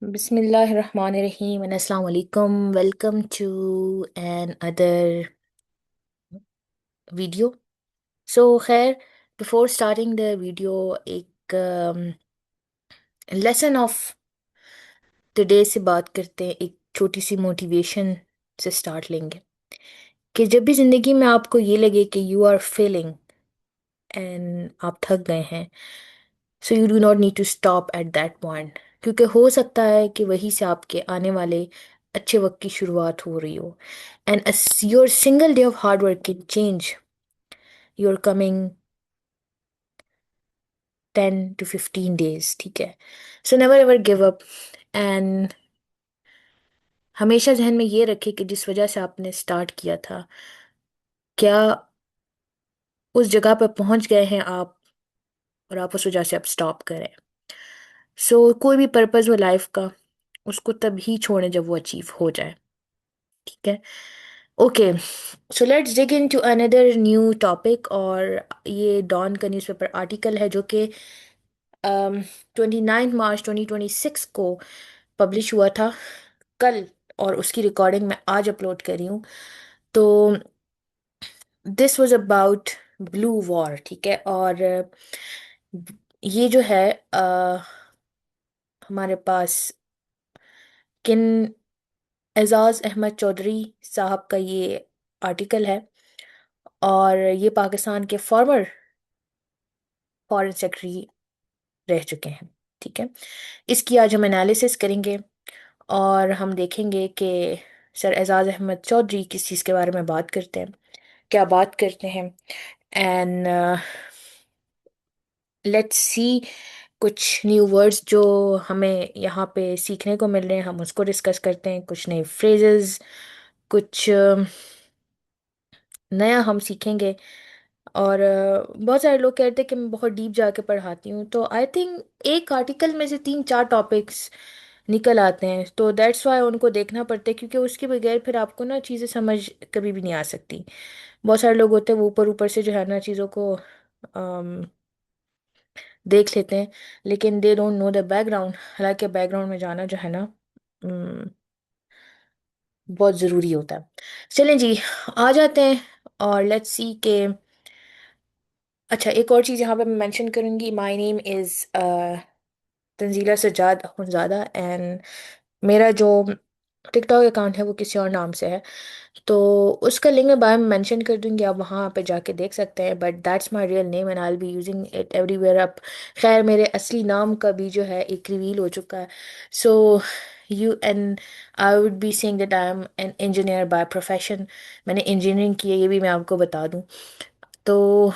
Bismillahirrahmanirrahim and Assalamu alaikum. Welcome to an other video. So, khair, before starting the video, एक lesson of the day से बात करते हैं। एक छोटी सी मोटिवेशन से स्टार्ट लेंगे कि जब भी जिंदगी में आपको ये लगे कि यू आर फेलिंग एंड आप थक गए हैं, so you do not need to stop at that point, क्योंकि हो सकता है कि वहीं से आपके आने वाले अच्छे वक्त की शुरुआत हो रही हो। And your single day of hard work can change your coming 10 to 15 days, ठीक है। So never ever give up. And हमेशा जहन में ये रखे कि जिस वजह से आपने स्टार्ट किया था, क्या उस जगह पर पहुंच गए हैं आप, और आप उस वजह से अब स्टॉप करें। सो कोई भी पर्पस हो लाइफ का, उसको तभी छोड़ें जब वो अचीव हो जाए, ठीक है। Okay, so let's dig into another new topic. और ये डॉन का न्यूज़पेपर आर्टिकल है जो कि 29 मार्च 2026 को पब्लिश हुआ था, कल। और उसकी रिकॉर्डिंग मैं आज अपलोड कर रही हूँ। तो this was about blue war, ठीक है। और ये जो है हमारे पास किन एजाज अहमद चौधरी साहब का ये आर्टिकल है। और ये पाकिस्तान के फॉर्मर फॉरेन सेक्रेटरी रह चुके हैं, ठीक है। इसकी आज हम एनालिसिस करेंगे और हम देखेंगे कि सर एजाज अहमद चौधरी किस चीज़ के बारे में बात करते हैं, क्या बात करते हैं। एंड लेट्स सी, कुछ न्यू वर्ड्स जो हमें यहाँ पे सीखने को मिल रहे हैं हम उसको डिस्कस करते हैं। कुछ नए फ्रेजेस, कुछ नया हम सीखेंगे। और बहुत सारे लोग कहते हैं कि मैं बहुत डीप जाके पढ़ाती हूँ, तो आई थिंक एक आर्टिकल में से 3 4 टॉपिक्स निकल आते हैं, तो दैट्स वाई उनको देखना पड़ता है, क्योंकि उसके बगैर फिर आपको ना चीज़ें समझ कभी भी नहीं आ सकती। बहुत सारे लोग होते हैं वो ऊपर ऊपर से जो है ना चीज़ों को देख लेते हैं, लेकिन they don't know the background. हालांकि बैकग्राउंड में जाना जो है ना अम, बहुत ज़रूरी होता है। चलें जी, आ जाते हैं और लेट्स सी के। अच्छा, एक और चीज़ यहाँ पे मैं मेंशन करूँगी। My name is Tanzila Sajjad Akhunzada, and मेरा जो टिकटॉक अकाउंट है वो किसी और नाम से है। तो उसका लिंक मैं बायो में मेंशन कर दूंगी, आप वहाँ पे जाके देख सकते हैं। But that's my real name and I will be using it everywhere up. खैर, मेरे असली नाम का भी जो है एक रिवील हो चुका है। So you and I would be saying that I am an engineer by profession. मैंने इंजीनियरिंग की है, ये भी मैं आपको बता दूँ तो।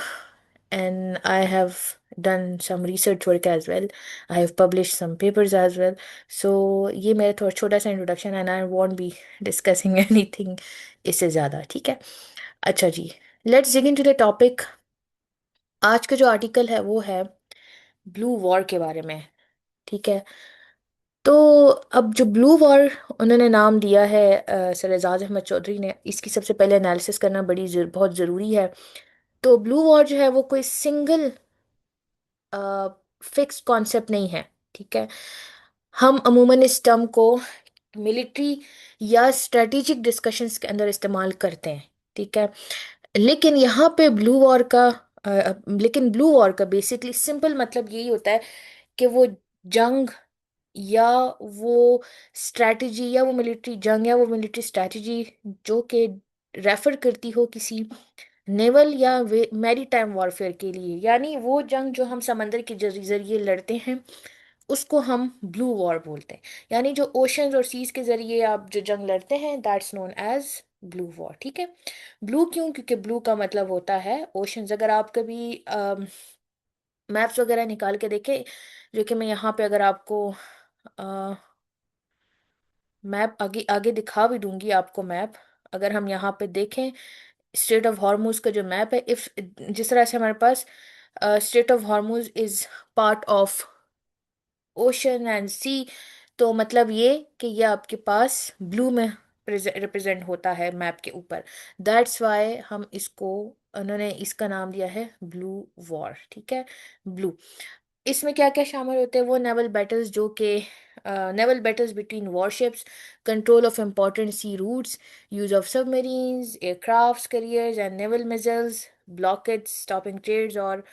and I have done some research work as well. I have published some papers as well. So ये मेरा थोड़ा छोटा सा इंट्रोडक्शन है, and I won't be discussing anything इससे ज़्यादा, ठीक है। अच्छा जी, let's dig into the topic। आज का जो आर्टिकल है वो है ब्लू वॉर के बारे में, ठीक है। तो अब जो ब्लू वॉर उन्होंने नाम दिया है सर एजाज अहमद चौधरी ने, इसकी सबसे पहले एनालिसिस करना बहुत ज़रूरी है। तो ब्लू वॉर जो है वो कोई सिंगल फिक्स कॉन्सेप्ट नहीं है, ठीक है। हम अमूमन इस टर्म को मिलिट्री या स्ट्रेटेजिक डिस्कशंस के अंदर इस्तेमाल करते हैं, ठीक है। लेकिन यहाँ पे ब्लू वॉर का बेसिकली सिंपल मतलब यही होता है कि वो जंग, या वो स्ट्रैटेजी, या वो मिलिट्री जंग, या वो मिलिट्री स्ट्रैटेजी जो कि रेफर करती हो किसी नेवल या मैरीटाइम वॉरफेयर के लिए, यानी वो जंग जो हम समंदर के जरिए लड़ते हैं, उसको हम ब्लू वॉर बोलते हैं। यानी जो ओशंस और सीज के जरिए आप जो जंग लड़ते हैं, that's known as blue war, ठीक है। ब्लू क्यों? क्योंकि ब्लू का मतलब होता है ओशंस। अगर आप कभी मैप्स वगैरह निकाल के देखें, जो कि मैं यहाँ पे अगर आपको मैप आगे आगे दिखा भी दूंगी आपको मैप। अगर हम यहाँ पे देखें स्ट्रेट ऑफ हॉर्मुज का जो मैप है, इफ जिस तरह से हमारे पास strait of Hormuz is part of ocean and sea, तो मतलब ये कि ये आपके पास ब्लू में रिप्रेजेंट होता है मैप के ऊपर। दैट्स वाई हम इसको, उन्होंने इसका नाम दिया है ब्लू वॉर, ठीक है। ब्लू, इसमें क्या क्या शामिल होते हैं? वो नेवल बैटल्स जो कि naval battles between warships, control of important sea routes, use of submarines, aircrafts, carriers, and naval missiles, blockades, stopping trades और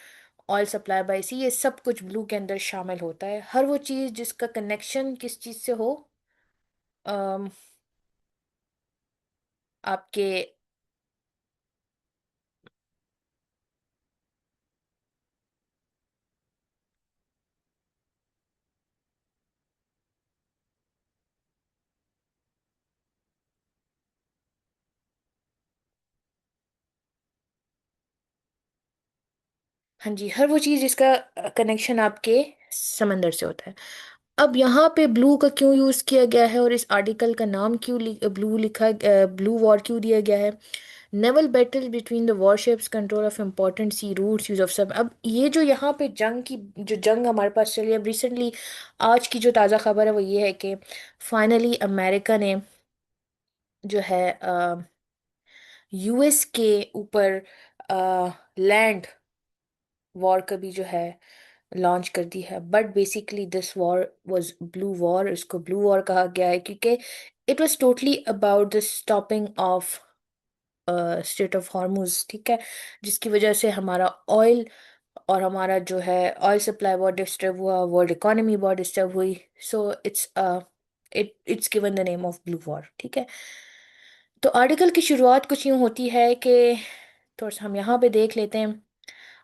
ऑयल सप्लाई बाय सी, ये सब कुछ ब्लू के अंदर शामिल होता है। हर वो चीज़ जिसका कनेक्शन किस चीज़ से हो, अम, आपके। हाँ जी, हर वो चीज़ जिसका कनेक्शन आपके समंदर से होता है। अब यहाँ पे ब्लू का क्यों यूज़ किया गया है और इस आर्टिकल का नाम क्यों ब्लू लिखा, ब्लू वॉर क्यों दिया गया है? Naval battle between the warships, control of important sea routes, use of सब। अब ये जो यहाँ पे जंग की जो जंग हमारे पास चली है अब रिसेंटली, आज की जो ताज़ा खबर है वो ये है कि फाइनली अमेरिका ने जो है यूएस के ऊपर लैंड वॉर का भी जो है लॉन्च कर दी है। But basically this war was blue war, इसको ब्लू वॉर कहा गया है क्योंकि it was totally about the stopping of state of Hormuz, ठीक है, जिसकी वजह से हमारा ऑयल और हमारा जो है ऑयल सप्लाई बहुत डिस्टर्ब हुआ, वर्ल्ड इकोनॉमी बहुत डिस्टर्ब हुई। So it's given the name of blue war, ठीक है। तो आर्टिकल की शुरुआत कुछ यूं होती है कि थोड़ा सा हम यहाँ पे देख लेते हैं।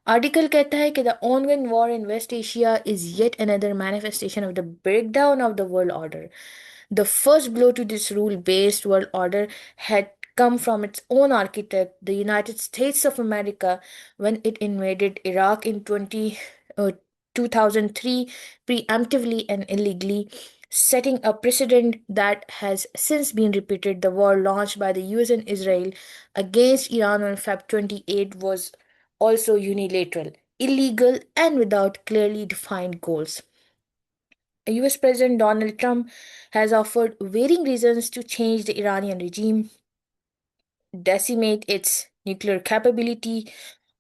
आर्टिकल कहता है कि the ongoing war in West Asia is yet another manifestation of the breakdown of the world order. The first blow to this rule-based world order had come from its own architect, the United States of America, when it invaded Iraq in 2003 preemptively and illegally, setting a precedent that has since been repeated. The war launched by the US and Israel against Iran on Feb 28 was also unilateral, illegal, and without clearly defined goals. US President Donald Trump has offered varying reasons to change the Iranian regime, decimate its nuclear capability,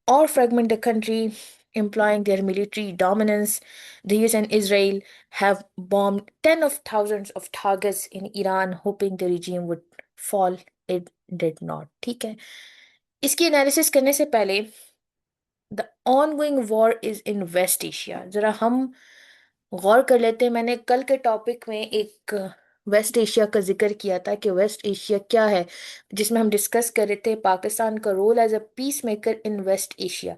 or fragment the country, implying their military dominance. The US and Israel have bombed tens of thousands of targets in Iran, hoping the regime would fall. It did not. ठीक है, इसकी analysis करने से पहले the ongoing war is in West Asia जरा हम गौर कर लेते हैं। मैंने कल के टॉपिक में एक वेस्ट एशिया का जिक्र किया था कि वेस्ट एशिया क्या है, जिसमें हम डिस्कस कर रहे थे पाकिस्तान का role as a peace maker in West Asia.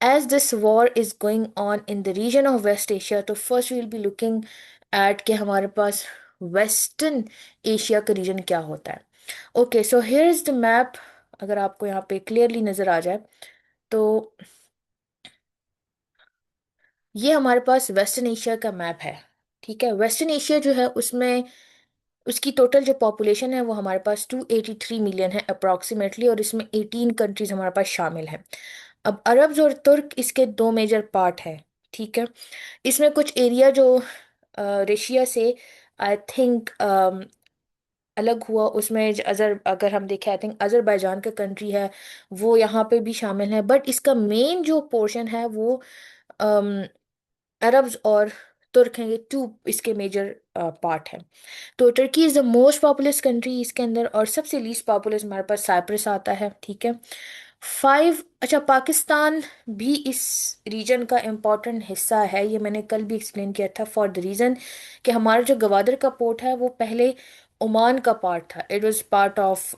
As this war is going on in the region of West Asia, तो first we'll be looking at कि हमारे पास वेस्टर्न एशिया का रीजन क्या होता है। Okay, so here is the map. अगर आपको यहाँ पे क्लियरली नजर आ जाए तो ये हमारे पास वेस्टर्न एशिया का मैप है, ठीक है। वेस्टर्न एशिया जो है उसमें उसकी टोटल जो पॉपुलेशन है वो हमारे पास 283 मिलियन है अप्रॉक्सीमेटली, और इसमें 18 कंट्रीज हमारे पास शामिल हैं। अब अरब्स और तुर्क इसके दो मेजर पार्ट हैं, ठीक है। इसमें कुछ एरिया जो रशिया से आई थिंक अलग हुआ, उसमें अजर अगर हम देखें आई थिंक अजरबैजान का कंट्री है वो यहाँ पे भी शामिल है। बट इसका मेन जो पोर्शन है वो अरब्स और तुर्क हैं, ये टू इसके मेजर पार्ट हैं। तो Turkey is the most populous country इसके अंदर, और सबसे लीस्ट पॉपुलस हमारे पास साइप्रस आता है, ठीक है। फाइव, अच्छा पाकिस्तान भी इस रीजन का इम्पॉर्टेंट हिस्सा है, ये मैंने कल भी एक्सप्लेन किया था, फॉर द रीज़न कि हमारा जो गवादर का पोर्ट है वो पहले ओमान का पार्ट था, it was part of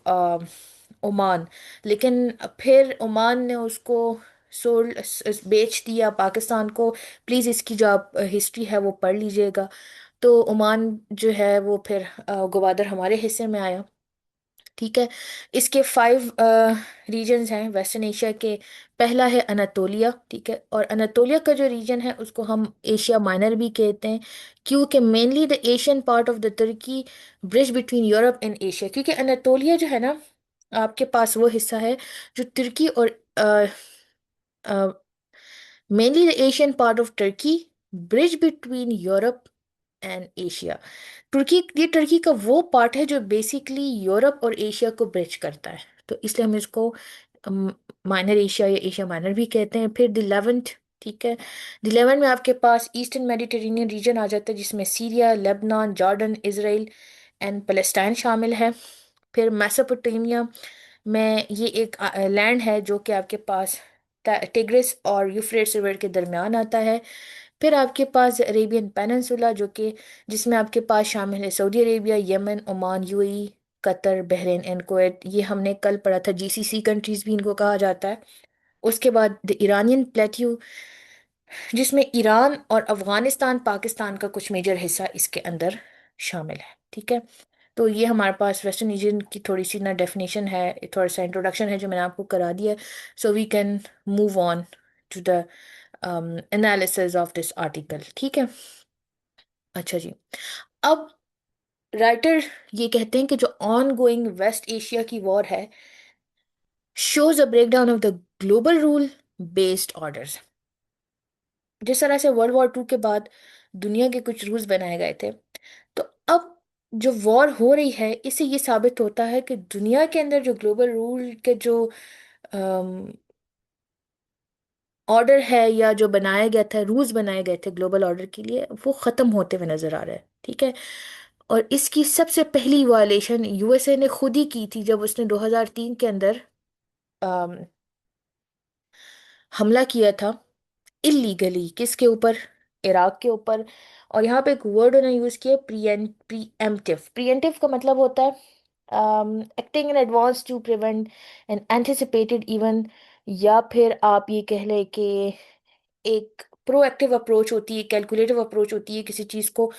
Oman. लेकिन फिर ओमान ने उसको सोल्ड, बेच दिया पाकिस्तान को। प्लीज़ इसकी जो आप हिस्ट्री है वो पढ़ लीजिएगा। तो ओमान जो है वो फिर ग्वादर हमारे हिस्से में आया, ठीक है। इसके फाइव रीजन्स हैं वेस्टर्न एशिया के। पहला है अनातोलिया, ठीक है, और अनातोलिया का जो रीजन है उसको हम एशिया माइनर भी कहते हैं, क्योंकि mainly the Asian part of the Turkey bridge between Europe and Asia. क्योंकि अनातोलिया जो है ना आपके पास वो हिस्सा है जो तुर्की और mainly the Asian part of Turkey, bridge between Europe and Asia. Turkey का वो पार्ट है जो बेसिकली यूरोप और एशिया को ब्रिज करता है, तो इसलिए हम इसको माइनर एशिया या एशिया माइनर भी कहते हैं। फिर द लेवेंट, ठीक है। 11 में आपके पास ईस्टर्न मेडिटेरेनियन रीजन आ जाता है, जिसमें Syria, Lebanon, Jordan, Israel and Palestine शामिल है। फिर मैसोपोटामिया में ये एक लैंड है जो कि आपके पास टिग्रिस और यूफ्रेट्स रिवर के दरमियान आता है। फिर आपके पास अरेबियन पेनिनसुला जो कि जिसमें आपके पास शामिल है Saudi Arabia, Yemen, Oman, UAE, Qatar, Bahrain and Kuwait. ये हमने कल पढ़ा था, जीसीसी कंट्रीज भी इनको कहा जाता है। उसके बाद द ईरानियन प्लेट्यू, जिसमें ईरान और अफगानिस्तान, पाकिस्तान का कुछ मेजर हिस्सा इसके अंदर शामिल है। ठीक है। तो ये हमारे पास वेस्टर्न रीजन की थोड़ी सी ना डेफिनेशन है, थोड़ा सा इंट्रोडक्शन है जो मैंने आपको करा दिया। So we can move on to the analysis of this article. ठीक है। अच्छा जी। अब राइटर ये कहते हैं कि जो ऑन गोइंग वेस्ट एशिया की वॉर है shows a breakdown of the global rule based orders. जिस तरह से वर्ल्ड वॉर टू के बाद दुनिया के कुछ रूल्स बनाए गए थे, तो अब जो वॉर हो रही है इससे ये साबित होता है कि दुनिया के अंदर जो ग्लोबल रूल के जो ऑर्डर है या जो बनाया गया था, रूल्स बनाए गए थे ग्लोबल ऑर्डर के लिए, वो खत्म होते हुए नजर आ रहे हैं। ठीक है। और इसकी सबसे पहली वायलेशन यूएसए ने खुद ही की थी, जब उसने 2003 के अंदर अम, हमला किया था इलीगली। किसके ऊपर? इराक के ऊपर। और यहाँ पे एक वर्ड उन्होंने यूज किया, प्रीएम्प्टिव। प्रीएम्प्टिव का मतलब होता है acting in advance to prevent an anticipated event, या फिर आप ये कह लें कि एक प्रोएक्टिव अप्रोच होती है, कैलकुलेटिव अप्रोच होती है किसी चीज को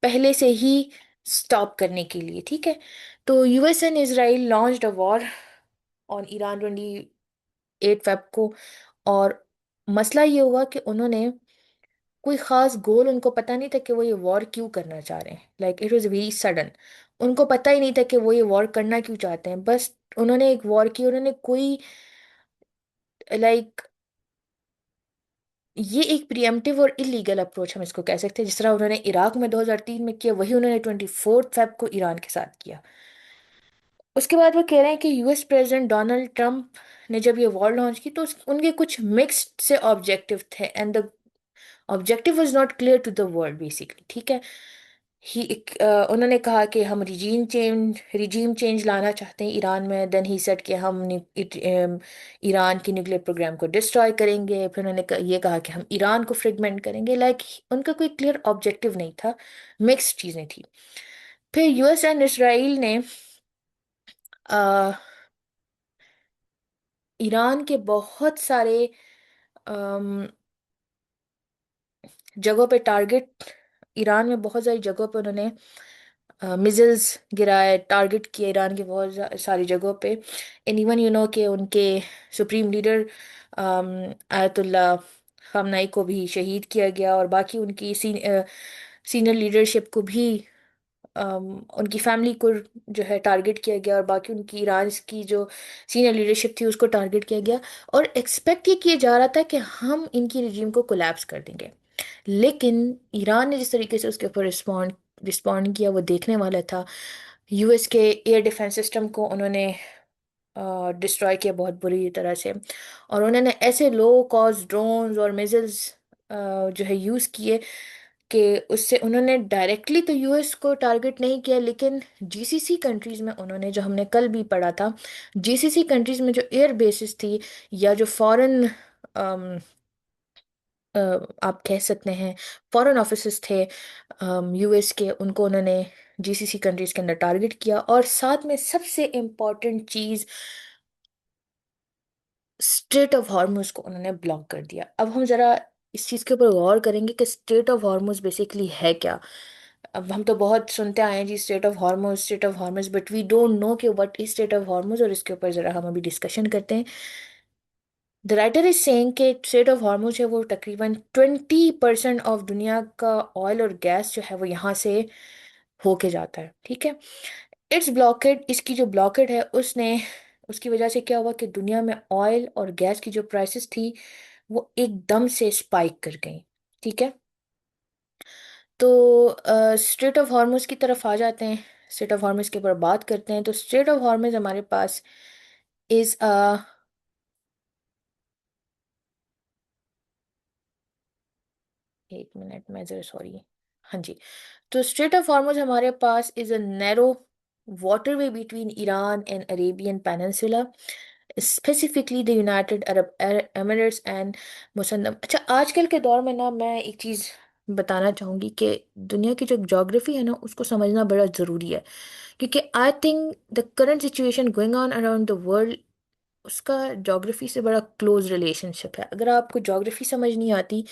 पहले से ही स्टॉप करने के लिए। ठीक है। तो US and Israel launched a war on Iran 28 Feb को। और मसला ये हुआ कि उन्होंने कोई खास गोल, उनको पता नहीं था कि वो ये वॉर क्यों करना चाह रहे हैं। Like it was very sudden. उनको पता ही नहीं था कि वो ये वॉर करना क्यों चाहते हैं। बस उन्होंने एक वॉर की, उन्होंने कोई लाइक ये एक प्रिएम्प्टिव और इलीगल अप्रोच हम इसको कह सकते हैं। जिस तरह उन्होंने इराक में 2003 में किया, वही उन्होंने 24 फेब को ईरान के साथ किया। उसके बाद वो कह रहे हैं कि यूएस प्रेसिडेंट डोनाल्ड ट्रंप ने जब ये वॉर लॉन्च की तो उनके कुछ मिक्स्ड से ऑब्जेक्टिव थे, and the objective was not clear to the world basically. ठीक है। ही उन्होंने कहा कि हम रिजीम चेंज लाना चाहते हैं ईरान में। देन ही सेड कि हम ईरान की न्यूक्लियर प्रोग्राम को डिस्ट्रॉय करेंगे। फिर उन्होंने ये कहा कि हम ईरान को फ्रेगमेंट करेंगे। लाइक उनका कोई क्लियर ऑब्जेक्टिव नहीं था, मिक्स्ड चीजें थी। फिर यूएस एंड इसराइल ने अ, ईरान के बहुत सारे जगहों पे टारगेट, ईरान में बहुत सारी जगहों पे उन्होंने मिसाइल्स गिराए, टारगेट किए ईरान की बहुत सारी जगहों पे। एंड इवन यू नो कि उनके सुप्रीम लीडर आयतुल्ला खामनाई को भी शहीद किया गया, और बाकी उनकी सीनियर लीडरशिप को भी उनकी फैमिली को जो है टारगेट किया गया, और बाकी उनकी ईरान की जो सीनियर लीडरशिप थी उसको टारगेट किया गया। और एक्सपेक्ट ये किया जा रहा था कि हम इनकी रिजीम को कोलैप्स कर देंगे। लेकिन ईरान ने जिस तरीके से उसके ऊपर रिस्पॉन्ड किया वो देखने वाला था। यूएस के एयर डिफेंस सिस्टम को उन्होंने डिस्ट्रॉय किया बहुत बुरी तरह से। और उन्होंने ऐसे लो कॉस्ट ड्रोन्स और मिसाइल्स जो है यूज़ किए कि उससे उन्होंने डायरेक्टली तो यूएस को टारगेट नहीं किया, लेकिन जीसीसी कंट्रीज में उन्होंने, जो हमने कल भी पढ़ा था, जीसीसी कंट्रीज में जो एयर बेसिस थी या जो फॉरेन आप कह सकते हैं फॉरेन ऑफिसेस थे यूएस के, उनको उन्होंने जीसीसी कंट्रीज के अंदर टारगेट किया। और साथ में सबसे इम्पॉर्टेंट चीज, स्ट्रेट ऑफ हॉर्मुज को उन्होंने ब्लॉक कर दिया। अब हम जरा इस चीज के ऊपर गौर करेंगे कि स्ट्रेट ऑफ हॉर्मुज बेसिकली है क्या। अब हम तो बहुत सुनते आए हैं जी, strait of Hormuz, strait of Hormuz, but we don't know कि what is strait of Hormuz. और इसके ऊपर जरा हम अभी डिस्कशन करते हैं। द राइटर इज सेइंग कि स्ट्रेट ऑफ हॉर्मुज है वो तकरीबन 20% ऑफ दुनिया का ऑयल और गैस जो है वो यहाँ से होके जाता है। ठीक है। इट्स ब्लॉकेड, इसकी जो ब्लॉकेड है उसने, उसकी वजह से क्या हुआ कि दुनिया में ऑयल और गैस की जो प्राइसेस थी वो एकदम से स्पाइक कर गई। ठीक है। तो स्ट्रेट ऑफ हॉर्मुज की तरफ आ जाते हैं, स्ट्रेट ऑफ हॉर्मुज के ऊपर बात करते हैं। तो स्ट्रेट ऑफ हॉर्मुज हमारे पास इज एक मिनट, मैं जरा सॉरी। हाँ जी। तो स्ट्रेट ऑफ हॉर्मुज हमारे पास is a narrow waterway between Iran and Arabian Peninsula, specifically the United Arab Emirates and मुसन्दम। अच्छा, आजकल के दौर में ना मैं एक चीज़ बताना चाहूँगी कि दुनिया की जो ज्योग्राफी है ना उसको समझना बड़ा ज़रूरी है, क्योंकि I think the current situation going on around the world, उसका ज्योग्राफी से बड़ा क्लोज रिलेशनशिप है। अगर आपको ज्योग्राफी समझ नहीं आती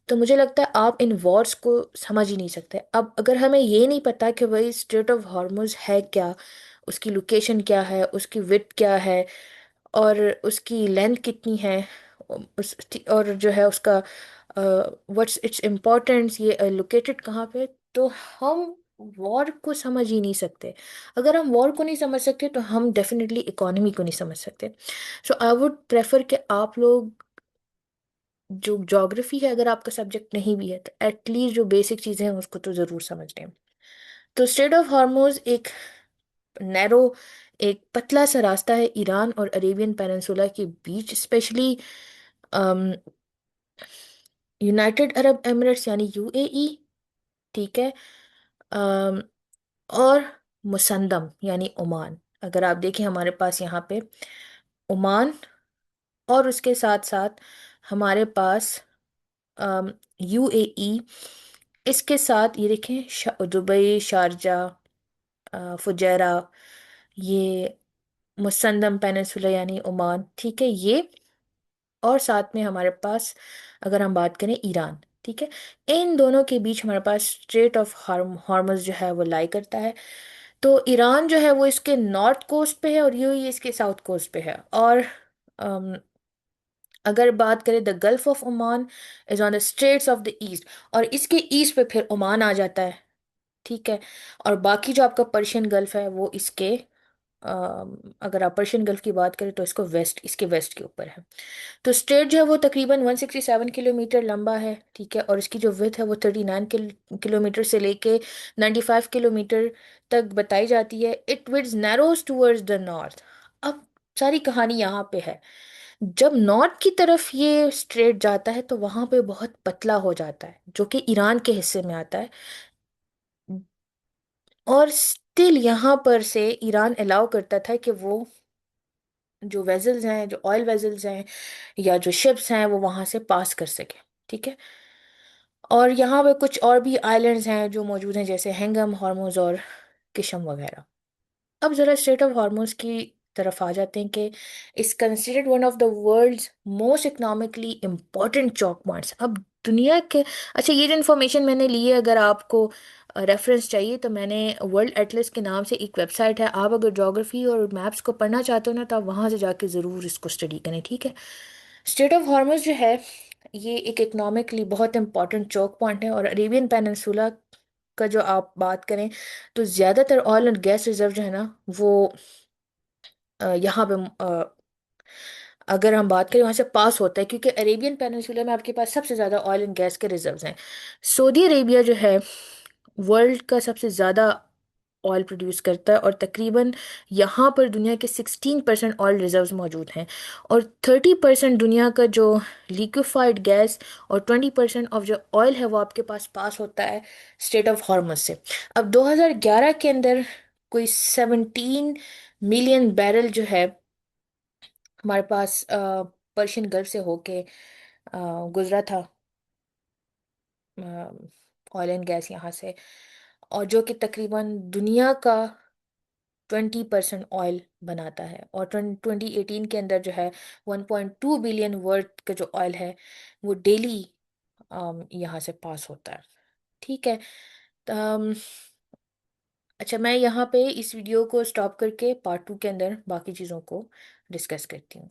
तो मुझे लगता है आप इन वॉर्स को समझ ही नहीं सकते। अब अगर हमें ये नहीं पता कि भाई स्ट्रेट ऑफ हॉर्मुज है क्या, उसकी लोकेशन क्या है, उसकी विड्थ क्या है, और उसकी लेंथ कितनी है, उस और जो है उसका व्हाट्स इट्स इम्पोर्टेंस, ये लोकेटेड कहाँ पे, तो हम वॉर को समझ ही नहीं सकते। अगर हम वॉर को नहीं समझ सकते तो हम डेफिनेटली इकोनॉमी को नहीं समझ सकते। सो आई वुड प्रेफर कि आप लोग जो ज्योग्राफी है, अगर आपका सब्जेक्ट नहीं भी है तो एटलीस्ट जो बेसिक चीज़ें हैं उसको तो ज़रूर समझ लें। तो स्ट्रेट ऑफ हॉर्मुज एक नैरो, एक पतला सा रास्ता है ईरान और अरेबियन पेनिनसुला के बीच, स्पेशली यूनाइटेड अरब एमिरेट्स यानी यूएई, ठीक है, अम, और मुसंदम यानी ओमान। अगर आप देखें हमारे पास यहाँ पे ओमान, और उसके साथ साथ हमारे पास यूएई, इसके साथ ये देखें दुबई, शारजा, फुजैरा, ये मुसंदम पेनिनसुला यानी ओमान, ठीक है ये। और साथ में हमारे पास अगर हम बात करें ईरान, ठीक है, इन दोनों के बीच हमारे पास स्ट्रेट ऑफ हॉर्मस जो है वो लाई करता है। तो ईरान जो है वो इसके नॉर्थ कोस्ट पे है और यूएई इसके साउथ कोस्ट पे है। और अम, अगर बात करें the Gulf of Oman is on the straits of the east, और इसके ईस्ट पे फिर ओमान आ जाता है, ठीक है। और बाकी जो आपका पर्शियन गल्फ है वो इसके अगर आप पर्शियन गल्फ की बात करें तो इसको वेस्ट, इसके वेस्ट के ऊपर है। तो स्ट्रेट जो है वो तकरीबन 167 किलोमीटर लंबा है, ठीक है, और इसकी जो विड्थ है वो 39 किलोमीटर से लेके 95 किलोमीटर तक बताई जाती है। It widths narrows towards the north. अब सारी कहानी यहाँ पे है, जब नॉर्थ की तरफ ये स्ट्रेट जाता है तो वहां पे बहुत पतला हो जाता है, जो कि ईरान के हिस्से में आता है। और स्टिल यहाँ पर से ईरान अलाउ करता था कि वो जो वेजल्स हैं, जो ऑयल वेजल्स हैं या जो शिप्स हैं वो वहां से पास कर सके, ठीक है। और यहाँ पे कुछ और भी आइलैंड्स हैं जो मौजूद हैं, जैसे हैंगम, हॉर्मुज और किशम वगैरह। अब जरा स्ट्रेट ऑफ हॉर्मुज की तरफ आ जाते हैं कि is considered one of the world's most economically important choke points. अब दुनिया के, अच्छा ये जो इन्फॉर्मेशन मैंने ली है, अगर आपको रेफरेंस चाहिए तो मैंने वर्ल्ड एटलस के नाम से एक वेबसाइट है, आप अगर ज्योग्राफी और मैप्स को पढ़ना चाहते हो ना तो आप वहाँ से जाके ज़रूर इसको स्टडी करें, ठीक है। स्ट्रेट ऑफ हॉर्मुज जो है ये एक इकोनॉमिकली बहुत इंपॉर्टेंट चौक पॉइंट है, और अरेबियन पेनिनसुला का जो आप बात करें तो ज़्यादातर ऑयल एंड गैस रिजर्व जो है ना वो यहाँ पे अगर हम बात करें वहाँ से पास होता है, क्योंकि अरेबियन पेनिनसुला में आपके पास सबसे ज़्यादा ऑयल एंड गैस के रिजर्व्स हैं। सऊदी अरेबिया जो है वर्ल्ड का सबसे ज़्यादा ऑयल प्रोड्यूस करता है, और तकरीबन यहाँ पर दुनिया के 16% ऑयल रिजर्व्स मौजूद हैं। और 30% दुनिया का जो लिक्विफाइड गैस और 20% ऑफ जो ऑयल है वो आपके पास पास होता है स्ट्रेट ऑफ हॉर्मस से। अब 2011 के अंदर कोई 17 मिलियन बैरल जो है हमारे पास पर्शियन गल्फ से होके गुजरा था, ऑयल एंड गैस यहाँ से, और जो कि तकरीबन दुनिया का 20% ऑयल बनाता है। और 2018 के अंदर जो है 1.2 बिलियन वर्थ का जो ऑयल है वो डेली यहाँ से पास होता है, ठीक है। अम, अच्छा, मैं यहाँ पे इस वीडियो को स्टॉप करके पार्ट 2 के अंदर बाकी चीज़ों को डिस्कस करती हूँ।